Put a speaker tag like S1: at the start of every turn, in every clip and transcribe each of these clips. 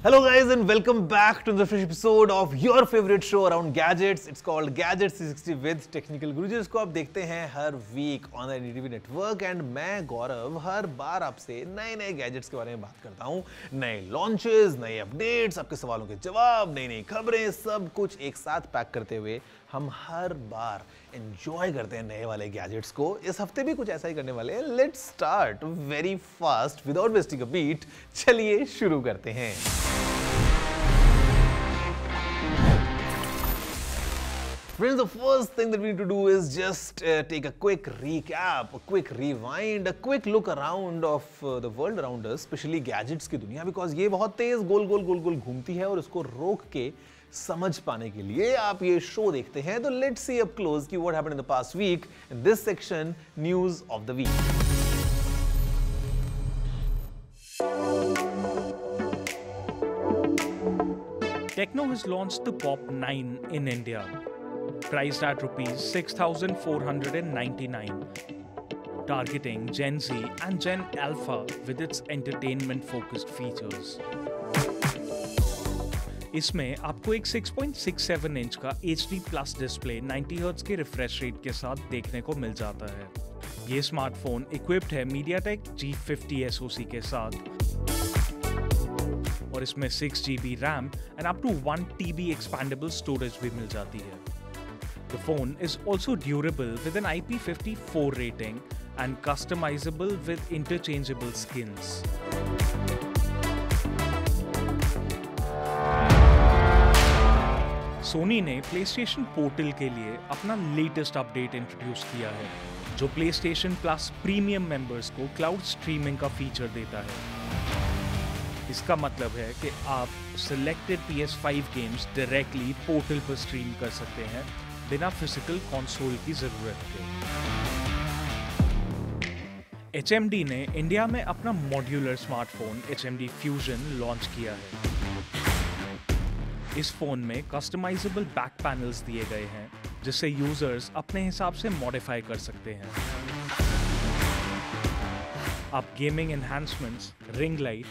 S1: Hello guys and welcome back to the fresh episode of your favorite show around gadgets. It's called Gadgets 360 with Technical Guru, जिसको आप देखते हैं हर week on the NDTV network. And मैं गौरव हर बार आपसे नए नए गैजेट्स के बारे में बात करता हूँ, नए लॉन्चेस, नए अपडेट्स, आपके सवालों के जवाब, नई नई खबरें, सब कुछ एक साथ पैक करते हुए हम हर बार एंजॉय करते हैं नए वाले गैजेट्स को। इस हफ्ते भी कुछ ऐसा ही करने वाले हैं। Let's start very fast without wasting a beat. चलिए शुरू करते हैं। Friends, the first thing that we need to do is just take a quick recap, a quick rewind, a quick look around of the world around us, especially gadgets की दुनिया, because ये बहुत तेज गोल गोल गोल गोल घूमती है और उसको रोक के समझ पाने के लिए आप ये शो देखते हैं। तो let's see up close कि what happened in the past week in this section, news of the week.
S2: Tecno has launched the Pop 9 in India, priced at rupees 6,499, targeting Gen Z and Gen Alpha with its entertainment-focused features. इसमें आपको एक 6.67 inch का HD plus display 90 hertz के refresh rate के साथ देखने को मिल जाता है। ये स्मार्टफोन इक्विप्ड है MediaTek G50 SoC के साथ और इसमें 6GB RAM and up to 1TB expandable storage भी मिल जाती है। The phone is also durable with an IP54 rating and customizable with interchangeable skins. Sony ने PlayStation Portal के लिए अपना लेटेस्ट अपडेट इंट्रोड्यूस किया है, जो PlayStation Plus प्रीमियम मेंबर्स को क्लाउड स्ट्रीमिंग का फीचर देता है। इसका मतलब है कि आप selected PS5 games directly portal पर स्ट्रीम कर सकते हैं बिना फिजिकल कंसोल की जरूरत के। HMD ने इंडिया में अपना modular smartphone HMD Fusion launch किया है। इस फोन में कस्टमाइजेबल बैक पैनल्स दिए गए हैं, जिससे यूजर्स अपने हिसाब से मॉडिफाई कर सकते हैं। आप गेमिंग एनहांसमेंट्स, रिंग लाइट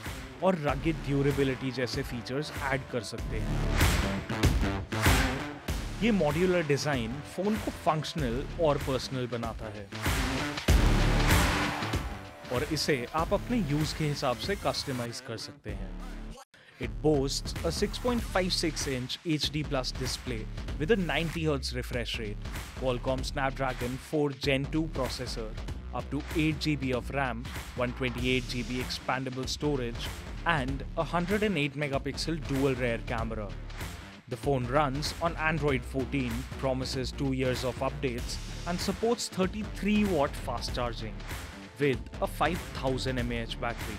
S2: और रगिड ड्यूरेबिलिटी जैसे फीचर्स ऐड कर सकते हैं। ये मॉड्यूलर डिजाइन फोन को फंक्शनल और पर्सनल बनाता है और इसे आप अपने यूज के हिसाब से कस्टमाइज कर सकते हैं। It boasts a 6.56-inch HD Plus display with a 90 Hz refresh rate, Qualcomm Snapdragon 4 Gen 2 processor, up to 8GB of RAM, 128GB expandable storage, and a 108 megapixel dual rear camera. The phone runs on Android 14, promises 2 years of updates, and supports 33-watt fast charging with a 5000 mAh battery.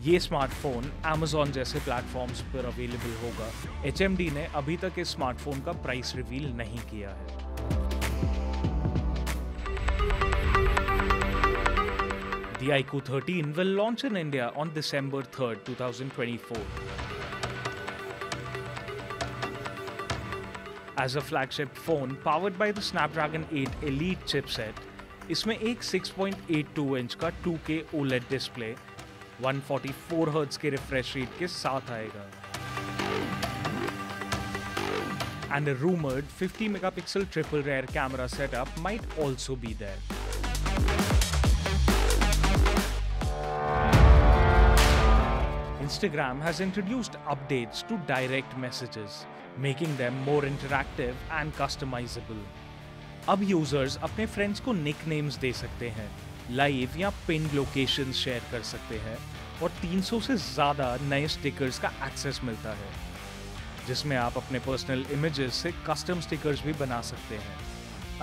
S2: ये smartphone Amazon जैसे platforms पर available होगा। HMD ने अभी तक इस smartphone का price reveal नहीं किया है। The iQOO 13 will launch in India on December 3rd, 2024. As a flagship phone powered by the Snapdragon 8 Elite chipset, इसमें एक 6.82 इंच का 2K OLED डिस्प्ले 144 हर्ट्ज के रिफ्रेश रेट के साथ आएगा and a rumored 50 megapixel triple rear camera setup might also be there. Instagram has introduced updates to direct messages, making them more interactive and customizable. अब users अपने friends को nicknames दे सकते हैं, live या pin locations share कर सकते हैं और 300 से ज़्यादा नए स्टिकर्स का एक्सेस मिलता है, जिसमें आप अपने पर्सनल इमेजेस से कस्टम स्टिकर्स भी बना सकते हैं।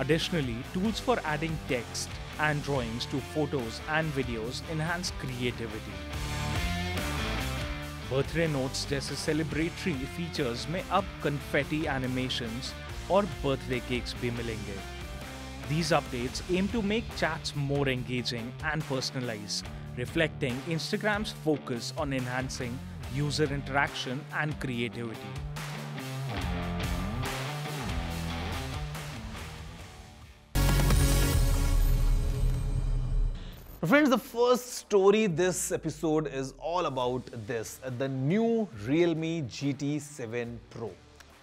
S2: Additionally, tools for adding text and drawings to photos and videos enhance creativity. Birthday notes जैसे सेलिब्रेटरी फीचर्स में अब कन्फेटी एनिमेशंस और बर्थडे केक्स भी मिलेंगे। These updates aim to make chats more engaging and personalized, reflecting Instagram's focus on enhancing user interaction and creativity.
S1: Friends, the first story this episode is all about this, the new Realme GT7 Pro.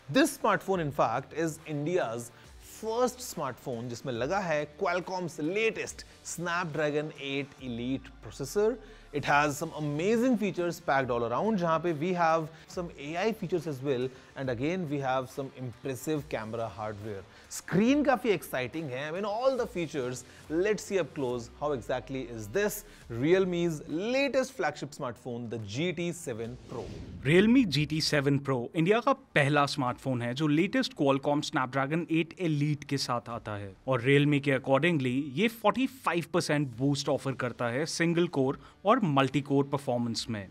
S1: This smartphone, in fact, is India's first smartphone जिसमें लगा है Qualcomm's latest Snapdragon 8 Elite processor. It has some amazing features packed all around, जहाँ पे we have some AI features as well, and again we have some impressive camera hardware. Screen काफी exciting है. I mean, all the features. Let's see up close how exactly is this Realme's latest flagship smartphone, the GT7 Pro.
S2: Realme GT7 Pro India का पहला smartphone है जो latest Qualcomm Snapdragon 8 Elite के साथ आता है और Realme के अकॉर्डिंगली ये 45% बूस्ट ऑफर करता है सिंगल कोर और मल्टी कोर परफॉर्मेंस में.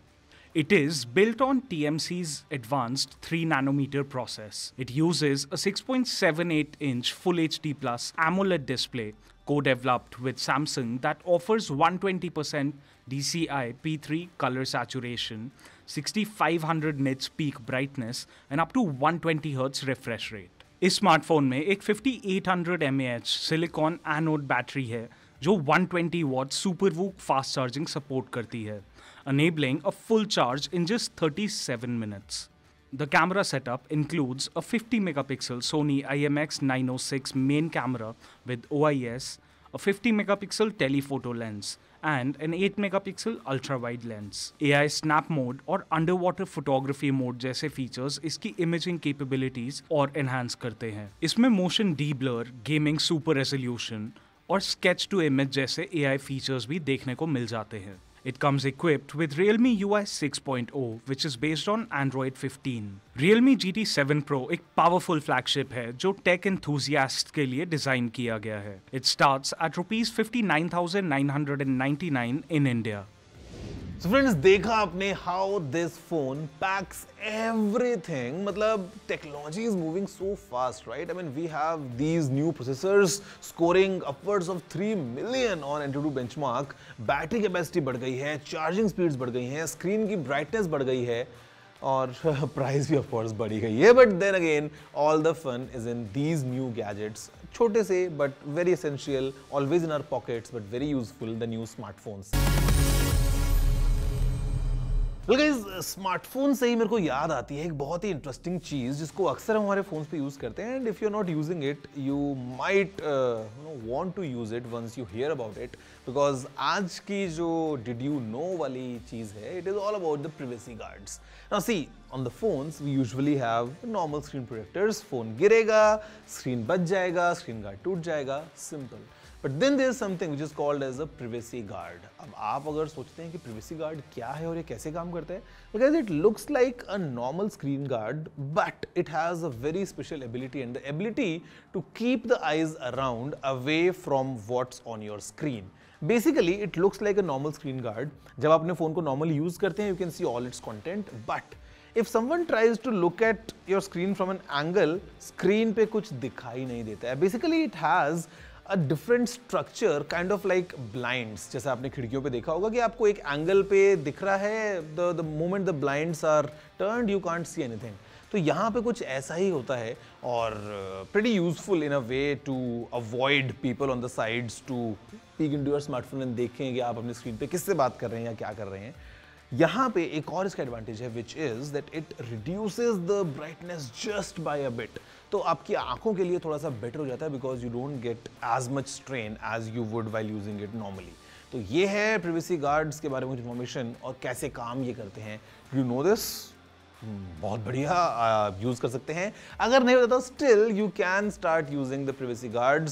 S2: It is built on TMC's advanced 3nm process. It uses a 6.78-inch Full HD Plus AMOLED display co-developed with Samsung that offers 120% DCI P3 color saturation, 6500 nits peak brightness and up to 120 Hz refresh rate. इस smartphone में एक 5800 mAh silicon anode battery है जो 120 what super VOOC fast charging support करती है, enabling a full charge in just 37 minutes. The camera setup includes a 50 megapixel Sony IMX906 main camera with OIS, a 50 megapixel telephoto lens, and an 8 megapixel ultra-wide lens. AI snap mode और underwater photography mode जैसे features इसकी imaging capabilities और enhance करते हैं. इसमें motion D-blur, gaming super resolution और sketch to image जैसे AI features भी देखने को मिल जाते हैं. It comes equipped with Realme UI 6.0, which is based on Android 15. Realme GT7 Pro एक powerful flagship है जो tech enthusiasts के लिए डिजाइन किया गया है. It starts at ₹59,999 in India.
S1: So friends, देखा आपने how this phone packs everything. मतलब technology is moving so fast, right? I mean, we have these new processors scoring upwards of 3 million on Antutu benchmark. Battery capacity बढ़ गई है, charging speeds बढ़ गई हैं, screen की brightness बढ़ गई है और price भी of course बढ़ी गई है. But then again, all the fun is in these new gadgets. छोटे से but very essential, always in our pockets but very useful, the new smartphones. Smartphone से ही मेरे को याद आती है एक बहुत ही इंटरेस्टिंग चीज जिसको अक्सर हम हमारे फोन्स पे यूज करते हैं, and if you are not using it you might want to use it once you hear about it, because आज की जो डिड यू नो वाली चीज है, it is all about the privacy guards. Now see, on the phones we usually have normal screen protectors. Phone गिरेगा, screen बच जाएगा, screen guard टूट जाएगा, simple. But then there is something which is called as a privacy guard. अब आप अगर सोचते हैं कि privacy guard क्या है और ये कैसे काम करता है, because it looks like a normal screen guard, but it has a very special ability, and the ability to keep the eyes around away from what's on your screen. Basically, it looks like a normal screen guard. जब आप अपने phone को normally use करते हैं, you can see all its content, but if someone tries to look at your screen from an angle, screen पे कुछ दिखाई नहीं देता है. Basically, it has a different structure, kind of like blinds. जैसे आपने खिड़कियों पे देखा होगा कि आपको एक एंगल पे दिख रहा है, the moment the blinds are turned, you can't see anything. तो यहाँ पे कुछ ऐसा ही होता है और pretty useful in a way to avoid people on the sides to peek into your smartphone and देखें कि आप अपनी स्क्रीन पे किससे बात कर रहे हैं या क्या कर रहे हैं. यहाँ पे एक और इसका एडवांटेज है, which is that it reduces the brightness just by a bit. तो आपकी आंखों के लिए थोड़ा सा बेटर हो जाता है, because you don't get as much strain as you would while using it normally. तो ये है privacy guards के बारे में इन्फॉर्मेशन और कैसे काम ये करते हैं. You know this? बहुत बढ़िया, यूज कर सकते हैं. अगर नहीं होता तो still you can start using the privacy guards.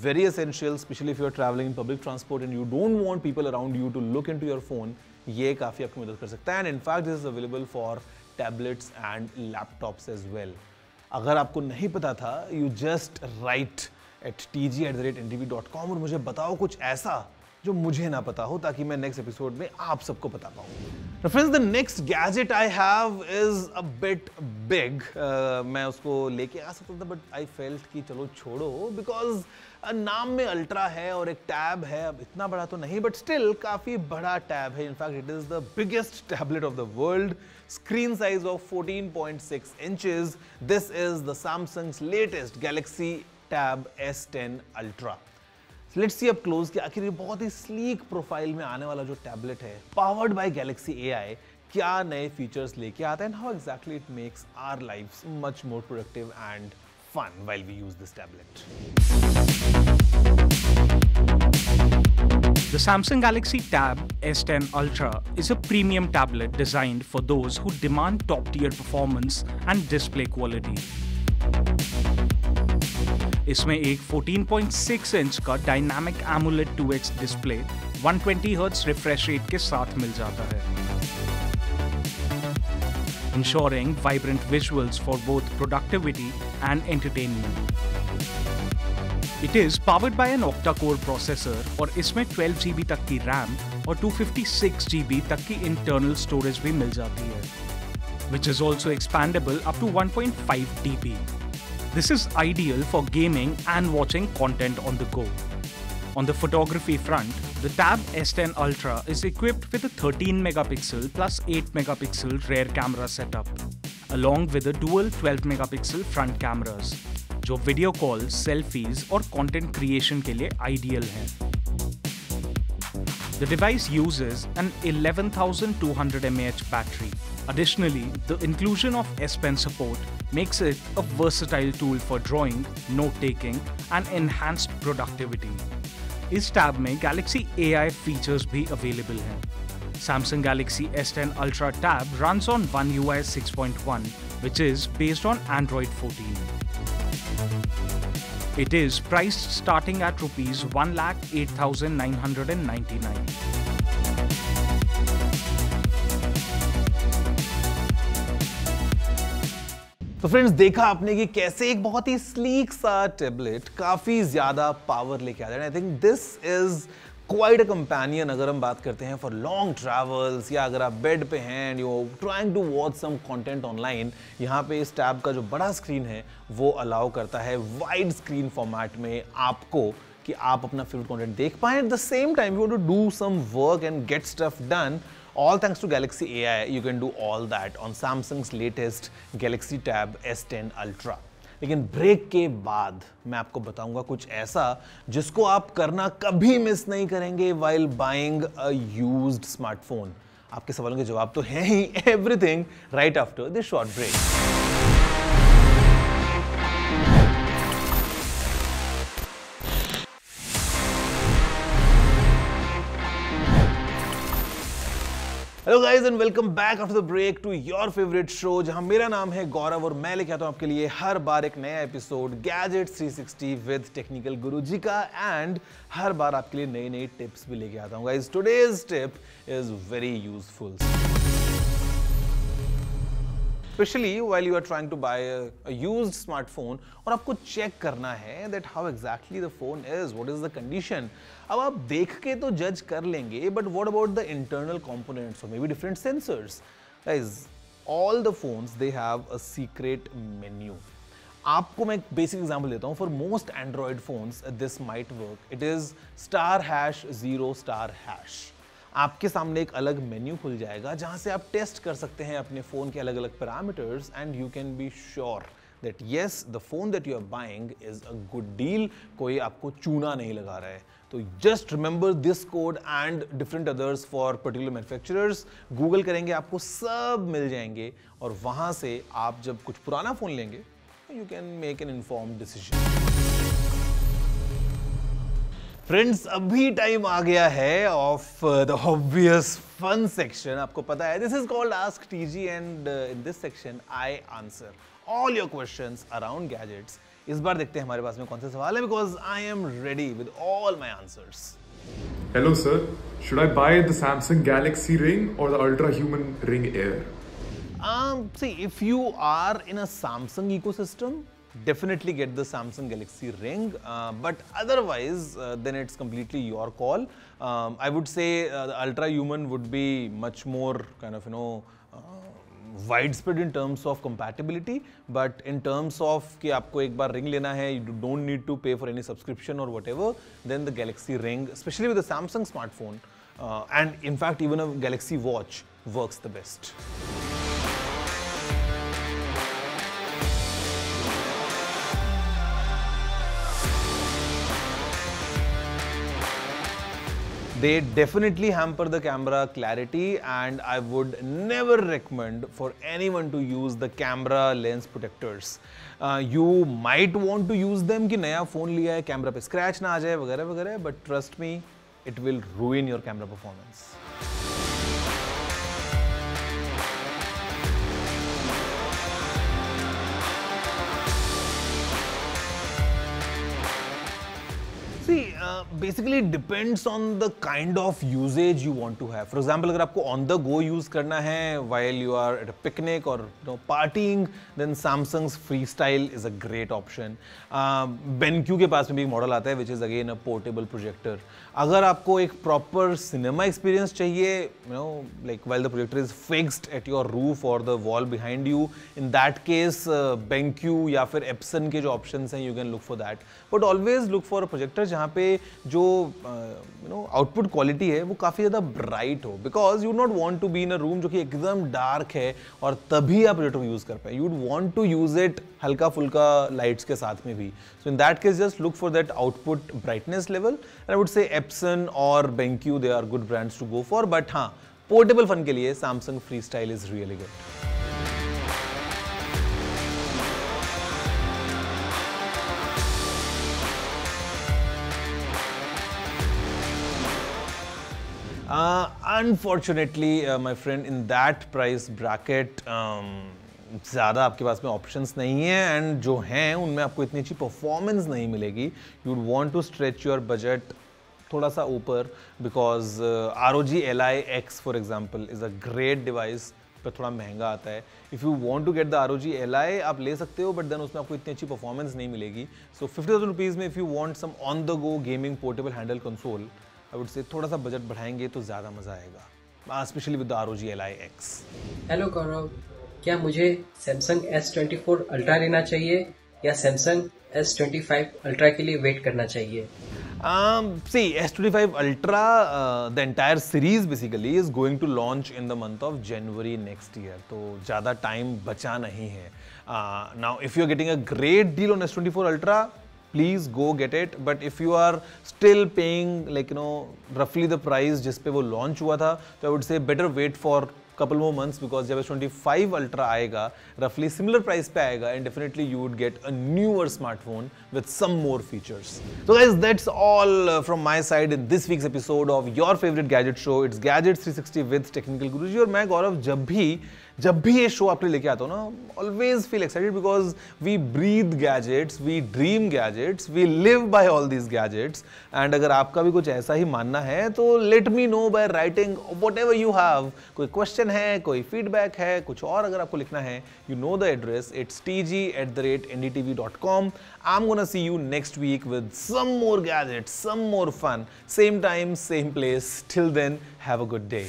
S1: Very essential, especially if you are traveling in public transport and you don't want people around you to look into your phone. ये काफी आपको मदद कर सकता है. And in fact, this is available for tablets and laptops as well. अगर आपको नहीं पता था, you just write at tg@ntv.com और मुझे बताओ कुछ ऐसा जो मुझे ना पता हो, ताकि मैं नेक्स्ट एपिसोड में आप सबको पता पाऊँ. Friends, the next gadget I have is a bit big. मैं उसको लेके आ सकता था, बट आई फेल्ट कि चलो छोड़ो, बिकॉज नाम में अल्ट्रा है और एक टैब है. अब इतना बड़ा तो नहीं, बट स्टिल काफी बड़ा टैब है. In fact it is the biggest tablet of the world. Screen size of 14.6 inches. This is the Samsung's latest Galaxy Tab S10 Ultra. Let's see up close कि आखिर ये बहुत ही स्लीक प्रोफाइल में आने वाला जो टैबलेट है पावर्ड बाय गैलेक्सी AI क्या नए फीचर्स लेके आता है and how exactly it makes our lives much more productive and fun while we use this tablet.
S2: The Samsung Galaxy Tab S10 Ultra is a premium tablet designed for those who demand top-tier performance and display quality. इसमें एक 14.6 inch का dynamic AMOLED 2X display 120Hz refresh rate के साथ मिल जाता है, ensuring vibrant visuals for both productivity and entertainment. It is powered by an octa-core processor और इसमें 12GB तक की RAM और 256GB तक की internal storage भी मिल जाती है, which is also expandable up to 1.5 TB. This is ideal for gaming and watching content on the go. On the photography front, the Tab S10 Ultra is equipped with a 13-megapixel plus 8-megapixel rear camera setup, along with a dual 12-megapixel front cameras, जो video call, selfies और content creation के लिए ideal हैं। The device uses an 11,200 mAh battery. Additionally, the inclusion of S Pen support makes it a versatile tool for drawing, note-taking, and enhanced productivity. इस tab में Galaxy AI features भी available हैं। Samsung Galaxy S10 Ultra Tab runs on One UI 6.1, which is based on Android 14. It is priced starting at rupees 1,08,999.
S1: तो friends, देखा आपने कि कैसे एक बहुत ही स्लीक सा टैबलेट काफी ज्यादा पावर लेके आता है। I think this is quite a companion अगर हम बात करते हैं फॉर लॉन्ग ट्रैवल्स, या अगर आप बेड पे हैं and you trying to watch some content online. यहाँ पे इस टैब का जो बड़ा स्क्रीन है वो अलाउ करता है वाइड स्क्रीन फॉर्मेट में आपको कि आप अपना फेवरेट कंटेंट देख पाएं। At the same time you want to do some work and get stuff done. All thanks to Galaxy AI, you can do all that on Samsung's latest Galaxy Tab S10 Ultra. लेकिन break के बाद मैं आपको बताऊंगा कुछ ऐसा जिसको आप करना कभी मिस नहीं करेंगे while buying a used smartphone. आपके सवालों के जवाब तो हैं ही, everything right after this short break. Hello guys and welcome back after the break to your favourite show, जहां मेरा नाम है गौरव और मैं लेके आता हूं आपके लिए हर बार एक नया एपिसोड गैजेट्स 360 विद टेक्निकल गुरुजी का, एंड हर बार आपके लिए नई नई टिप्स भी लेके आता हूं। Guys, today's tip is very useful, especially while you are trying to buy a used smartphone और आपको चेक करना है that how exactly the phone is, what is the condition. अब आप देख के तो जज कर लेंगे, but what about the internal components or maybe different sensors? Guys, all the phones they have a secret menu. आपको मैं एक बेसिक एग्जांपल देता हूँ। For most Android phones this might work. It is *#0*#। आपके सामने एक अलग मेन्यू खुल जाएगा जहां से आप टेस्ट कर सकते हैं अपने फोन के अलग अलग parameters, and you can be sure that yes the phone that you are buying is a good deal. कोई आपको चूना नहीं लगा रहा है। तो just remember this code and different others for particular manufacturers. Google करेंगे, आपको सब मिल जाएंगे, और वहां से आप जब कुछ पुराना फोन लेंगे you can make an informed decision. Friends, अभी टाइम आ गया है of the obvious fun section. आपको पता है this is called ask TG, and in this section I answer all your questions around gadgets. इस बार देखते हैं हमारे पास में कौन से सवाल है, because I am ready with all my answers.
S3: Hello sir, should I buy the Samsung Galaxy Ring or the Ultra Human Ring Air?
S1: See, if you are in a Samsung ecosystem, definitely get the Samsung Galaxy Ring, but otherwise then it's completely your call. I would say the Ultra Human would be much more kind of widespread in terms of compatibility, but in terms of कि आपको एक बार ring लेना है, you don't need to pay for any subscription or whatever, then the Galaxy Ring, especially with the Samsung smartphone, and in fact even a Galaxy Watch works the best. They definitely hamper the camera clarity, and I would never recommend for anyone to use the camera lens protectors. You might want to use them कि नया phone लिया है, camera पे scratch ना आ जाए वगैरह वगैरह, but trust me, it will ruin your camera performance. See, basically it depends on the kind of usage you want to have. For example, अगर आपको on the go use करना है while you are at a picnic or partying, then Samsung's Freestyle is a great option. BenQ के पास में भी एक model आता है which is again a portable projector. अगर आपको एक proper cinema experience चाहिए, like while the projector is fixed at your roof or the wall behind you, in that case BenQ या फिर Epson के जो options हैं, you can look for that. But always look for a projector जहाँ पे जो output quality है वो काफ़ी ज़्यादा ब्राइट हो, because you not want to be in a room जो कि एकदम डार्क है और तभी आप प्रोजेक्टर यूज़ कर पाए. You would want to use it हल्का फुल्का लाइट्स के साथ में भी. So in that case just look for that output brightness level. And I would say Epson और BenQ they are good brands to go for. But हाँ, portable fun के लिए Samsung Freestyle इज रियली गुड. Unfortunately, my friend, in that price bracket, ज़्यादा आपके पास में ऑप्शंस नहीं है, एंड जो हैं उनमें आपको इतनी अच्छी परफॉर्मेंस नहीं मिलेगी. You would want to stretch your budget थोड़ा सा ऊपर, because ROG Ally X for example is a great device, पर थोड़ा महंगा आता है. If you want to get the ROG Ally आप ले सकते हो, बट देन उसमें आपको इतनी अच्छी परफॉर्मेंस नहीं मिलेगी. सो 50,000 रुपीज़ में if you want some on the go gaming portable handle console, I would say थोड़ा सा बजट बढ़ाएंगे तो ज़्यादा मज़ा आएगा, especially with the ROG Ally X.
S4: Hello Gaurav, क्या मुझे Samsung S24 Ultra लेना चाहिए या Samsung S25 Ultra के लिए वेट करना चाहिए?
S1: See, S25 Ultra, the entire series basically is going to launch in the month of January next year. तो ज़्यादा टाइम बचा नहीं है. Now, if you're getting a great deal on S24 Ultra, please go get it. But if you are still paying like roughly the price जिस पे वो launch हुआ था, तो I would say better wait for couple more months, because जब S25 Ultra आएगा roughly similar price पे आएगा, and definitely you would get a newer smartphone with some more features. So guys, that's all from my side in this week's episode of your favorite gadget show. It's Gadgets 360 with Technical Guruji. और मैं गौरव जब भी ये show आपके लिए लेके आता हूँ ना, always feel excited, because we breathe gadgets, we dream gadgets, we live by all these gadgets. And अगर आपका भी कुछ ऐसा ही मानना है तो let me know by writing whatever you have. कोई क्वेश्चन है, कोई फीडबैक है, कुछ और अगर आपको लिखना है, you know the address. It's tg@ndtv.com. I'm gonna see you next week with some more gadgets, some more fun. Same time, same place. Till then, have a good day.